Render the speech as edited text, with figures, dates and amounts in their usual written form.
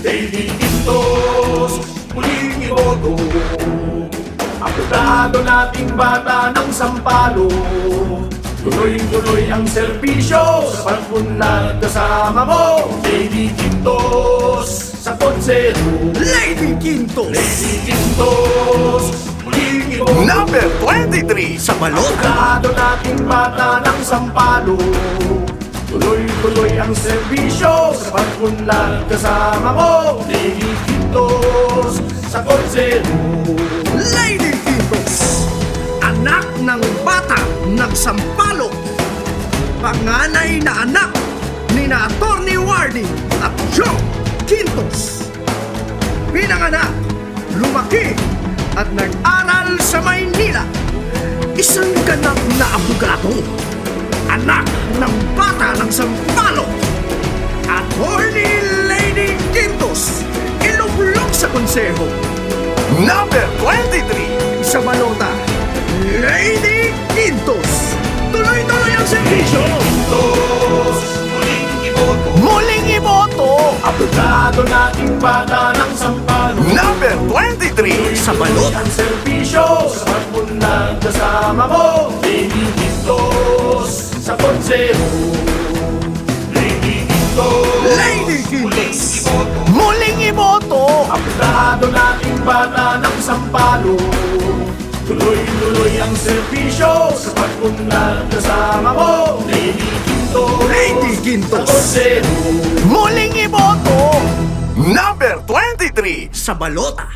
Lady Quintos, muling iboto. Aplikado nating bata ng sampalo. Tuloy-tuloy ang serbisyo sa pag-unlad kasama mo. Lady Quintos sa konsero. Lady Quintos! Lady Quintos, muling iboto. Number 23 sa balota. Aplikado nating bata ng sampalo. Tuloy-tuloy ang serbisyo sa pag-unlad kasama mo. Lady Quintos sa konsero. Lady Quintos, anak ng bata ng Sampalo, panganay na anak ni na Atty. Wardy at Joe Quintos. Pinanganak, lumaki at nag-aral sa Maynila. Isang ganap na abogado, anak ng bata ng Sampalo, Atty. Lady Quintos, ilublog sa konseho. Number 23 sa balota, Lady Quintos, tuloy-tuloy ang serbisyo. Quintos, muling iboto. Muling iboto. Aplikado nating bata ng sampalo. Number 23 sa balota, ang serbisyo sa pag-unlad kasama mo. Lady Quintos sa konsero. Lady Quintos, Lady Quintos, muling iboto. aplikado nating bata ng sampalo. Tuloy-tuloy ang serbisyo sa pag-unlad kasama mo. Lady Quintos, Lady sa Quintos, konsero. muling iboto. Number 23 sa balota,